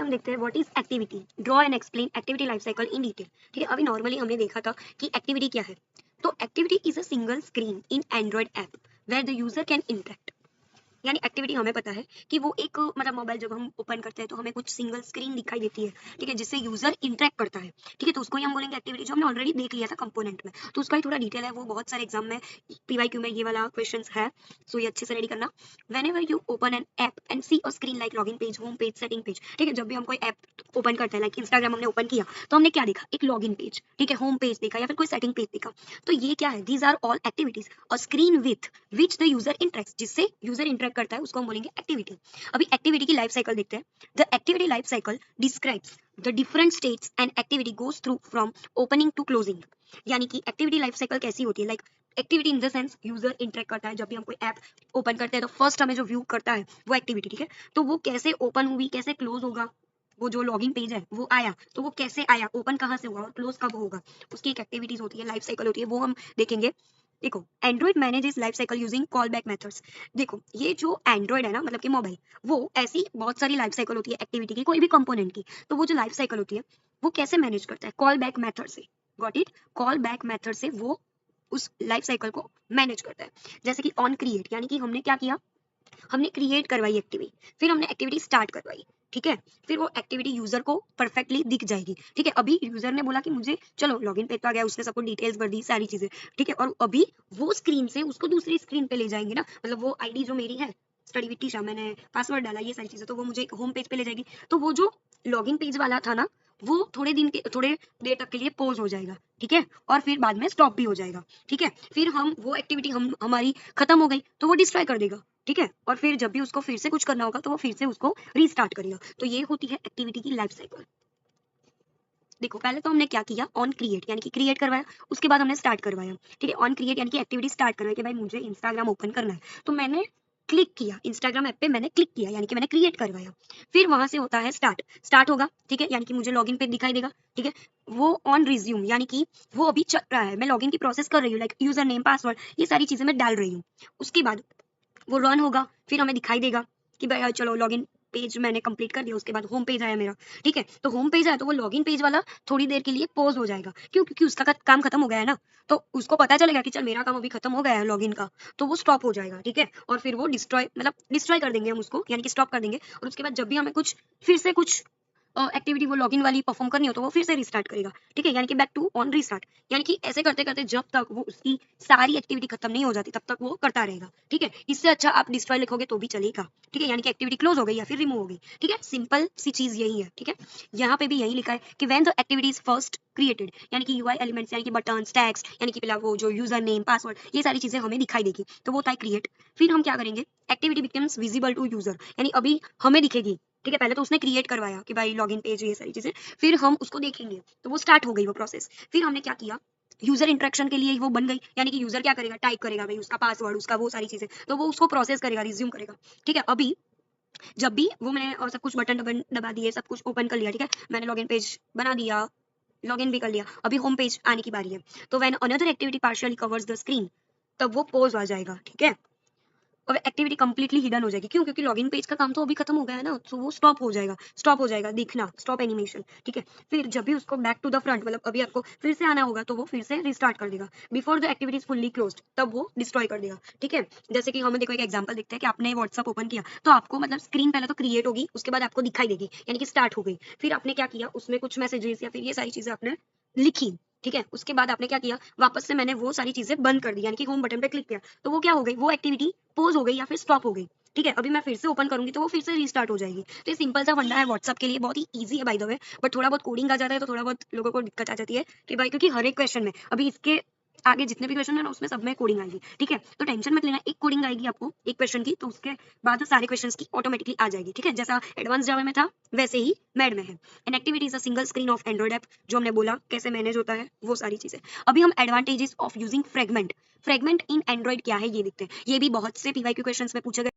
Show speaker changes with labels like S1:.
S1: हम देखते हैं what is activity. Draw and explain activity life cycle in detail. ठीक है, अभी नॉर्मली हमने देखा था कि एक्टिविटी क्या है। तो activity is a single screen in Android app where the user can interact. यानी एक्टिविटी हमें पता है कि वो एक मतलब मोबाइल जब हम ओपन करते हैं तो हमें कुछ सिंगल स्क्रीन दिखाई देती है, ठीक है, जिससे यूजर इंटरेक्ट करता है। ठीक है, तो उसको ही हम बोलेंगे एक्टिविटी, जो हमने ऑलरेडी देख लिया था कंपोनेंट में। तो उसका ही थोड़ा डिटेल है, वो बहुत सारे एग्जाम में पीवाईक्यू में ये वाला क्वेश्चन है, सो ये अच्छे से रेडी करना। Whenever you open an app and see a screen like login page, home page, setting page. ठीक है, जब भी हम कोई ऐप ओपन करते हैं, लाइक इंस्टाग्राम हमने ओपन किया तो हमने क्या देखा, एक लॉगिन पेज, ठीक है, होम पेज देखा या फिर कोई सेटिंग पेज देखा। तो ये क्या है, these are all activities a screen with which the user interact, जिससे यूजर इंटरेक्ट करता है उसको हम बोलेंगे एक्टिविटी। अभी एक्टिविटी की लाइफ साइकिल देखते हैं। The activity life cycle describes the different states and activity goes through from opening to closing. यानी कि एक्टिविटी लाइफ साइकिल कैसी होती है, like activity in the sense user interact करता है। जब भी हम कोई ऐप ओपन करते हैं तो फर्स्ट हमें जो व्यू करता है वो एक्टिविटी, ठीक है, तो वो कैसे ओपन हुई, कैसे क्लोज होगा, वो जो लॉगिन पेज है वो आया तो वो कैसे आया, ओपन कहाँ से हुआ और क्लोज कब होगा, उसकी एक एक्टिविटीज होती है, लाइफ साइकिल होती है, वो हम देखेंगे। देखो, Android manages life cycle using call back methods. देखो, ये जो एंड्रॉइड है ना, मतलब कि मोबाइल, वो ऐसी बहुत सारी लाइफ साइकिल होती है एक्टिविटी की, कोई भी कंपोनेंट की। तो वो जो लाइफ साइकिल होती है वो कैसे मैनेज करता है, कॉल बैक मेथड से। Got it, call back method से वो उस लाइफ साइकिल को मैनेज करता है। जैसे कि ऑन क्रिएट, यानी कि हमने क्या किया, हमने क्रिएट करवाई एक्टिविटी, फिर हमने एक्टिविटी स्टार्ट करवाई, ठीक है, फिर वो एक्टिविटी यूजर को परफेक्टली दिख जाएगी। ठीक है, अभी यूजर ने बोला कि मुझे चलो लॉगिन पेज पे आ गया, उसने सबको डिटेल्स भर दी, सारी चीजें, ठीक है, और अभी वो स्क्रीन से उसको दूसरी स्क्रीन पे ले जाएंगे ना, मतलब वो आईडी जो मेरी है स्टडी विद टीशा, मैंने पासवर्ड डाला, ये सारी चीजें, तो वो मुझे होम पेज पे ले जाएगी। तो वो जो लॉगिन पेज वाला था ना, वो थोड़े देर तक के लिए पॉज हो जाएगा, ठीक है, और फिर बाद में स्टॉप भी हो जाएगा। ठीक है, फिर हम वो एक्टिविटी हम हमारी खत्म हो गई तो वो डिस्ट्रॉय कर देगा, ठीक है, और फिर जब भी उसको फिर से कुछ करना होगा तो वो फिर से उसको रीस्टार्ट करेगा। तो ये होती है एक्टिविटी की लाइफ साइकिल। देखो, पहले तो हमने क्या किया, ऑन क्रिएट, यानी कि क्रिएट करवाया, उसके बाद हमने स्टार्ट करवाया। ठीक है, ऑन क्रिएट यानी कि एक्टिविटी स्टार्ट करवाई कि भाई मुझे इंस्टाग्राम ओपन करना है, तो मैंने क्लिक किया, इंस्टाग्राम ऐप पे मैंने क्लिक किया, यानी कि मैंने क्रिएट करवाया। फिर वहां से होता है स्टार्ट, स्टार्ट होगा, ठीक है, यानी कि मुझे लॉगिन पे दिखाई देगा, ठीक है। वो ऑन रिज्यूम, यानी कि वो अभी चल रहा है, मैं लॉगिन की प्रोसेस कर रही हूँ, लाइक यूजर नेम, पासवर्ड, ये सारी चीजें मैं डाल रही हूँ। उसके बाद वो रन होगा, फिर हमें दिखाई देगा कि भाई चलो लॉगिन पेज मैंने कंप्लीट कर दिया। उसके बाद होम पेज आया मेरा, ठीक है, तो होम पेज आया तो वो लॉगिन पेज वाला थोड़ी देर के लिए पॉज हो जाएगा, क्यों, क्योंकि उसका काम खत्म हो गया है ना, तो उसको पता चलेगा कि चल मेरा काम अभी खत्म हो गया है लॉगिन का, तो वो स्टॉप हो जाएगा, ठीक है, और फिर वो डिस्ट्रॉय, मतलब डिस्ट्रॉय कर देंगे हम उसको, यानी कि स्टॉप कर देंगे। और उसके बाद जब भी हमें कुछ फिर से कुछ एक्टिविटी वो लॉगिन वाली परफॉर्म करनी हो तो वो फिर से रिस्टार्ट करेगा, ठीक है, यानी कि बैक टू ऑन रिस्टार्ट। यानी कि ऐसे करते करते जब तक वो उसकी सारी एक्टिविटी खत्म नहीं हो जाती तब तक वो करता रहेगा, ठीक है। इससे अच्छा आप डिस्ट्रॉय लिखोगे तो भी चलेगा, ठीक है, यानी कि एक्टिविटी क्लोज हो गई या फिर रिमूव हो गई, ठीक है, सिंपल सी चीज यही है, ठीक है। यहाँ पे भी यही लिखा है कि when the activity is first created, यानी कि यूआई एलिमेंट्स, यानी कि बटन्स, टेक्स्ट, यानी कि पहला वो जो यूजर नेम, पासवर्ड, ये सारी चीजें हमें दिखाई देगी, तो वो होता है क्रिएट। फिर हम क्या करेंगे, activity becomes visible to user, यानी अभी हमें दिखेगी, ठीक है, पहले तो उसने क्रिएट करवाया कि भाई लॉगिन पेज, ये सारी चीजें, फिर हम उसको देखेंगे, तो वो स्टार्ट हो गई वो प्रोसेस। फिर हमने क्या किया, यूजर इंटरेक्शन के लिए वो बन गई, यानी कि यूजर क्या करेगा, टाइप करेगा भाई उसका पासवर्ड, उसका वो सारी चीजें, तो वो उसको प्रोसेस करेगा, रिज्यूम करेगा, ठीक है। अभी जब भी वो मैंने और सब कुछ बटन दबा दिए, सब कुछ ओपन कर लिया, ठीक है, मैंने लॉगिन पेज बना दिया, लॉगिन भी कर लिया, अभी होम पेज आने की बारी है। तो when another activity partially covers the screen, तब वो पॉज आ जाएगा, ठीक है, और एक्टिविटी कंप्लीटली हिडन हो जाएगी, क्यों, क्योंकि लॉगिन पेज का काम तो अभी खत्म हो गया है ना, तो वो स्टॉप हो जाएगा दिखना, स्टॉप एनिमेशन, ठीक है। फिर जब भी उसको बैक टू द फ्रंट, मतलब अभी आपको फिर से आना होगा तो वो फिर से रिस्टार्ट कर देगा, before the activity is fully closed, तब वो डिस्ट्रॉय कर देगा, ठीक है। जैसे कि हमें देखो एक एग्जांपल देखते हैं कि आपने व्हाट्सएप ओपन किया तो आपको मतलब स्क्रीन पहले तो क्रिएट होगी, उसके बाद आपको दिखाई देगी, यानी कि स्टार्ट हो गई। फिर आपने क्या किया, उसमें कुछ मैसेजेस या फिर ये सारी चीजें आपने लिखी, ठीक है, उसके बाद आपने क्या किया, वापस से मैंने वो सारी चीजें बंद कर दी, यानी कि होम बटन पे क्लिक किया, तो वो क्या हो गई, वो एक्टिविटी पॉज हो गई या फिर स्टॉप हो गई, ठीक है। अभी मैं फिर से ओपन करूंगी तो वो फिर से रीस्टार्ट हो जाएगी। तो ये सिंपल सा फंडा है व्हाट्सएप के लिए, बहुत ही इजी है बाय द वे, बट थोड़ा बहुत कोडिंग आ जाता है तो थोड़ा बहुत लोगों को दिक्कत आ जाती है कि भाई, क्योंकि हर एक क्वेश्चन में अभी इसके आगे जितने भी क्वेश्चन है ना उसमें सब में कोडिंग आएगी, ठीक है, तो टेंशन मत लेना, एक कोडिंग आएगी आपको एक क्वेश्चन की, तो उसके बाद सारे क्वेश्चंस की ऑटोमेटिकली आ जाएगी, ठीक है, जैसा एडवांस जावा में था वैसे ही मैड में है। An activity is a single screen of Android app, जो हमने बोला कैसे मैनेज होता है वो सारी चीजें। अभी हम advantages of using fragment, fragment in Android क्या है ये देखते हैं, ये भी बहुत से पीवाईक्यू क्वेश्चंस में पूछे गए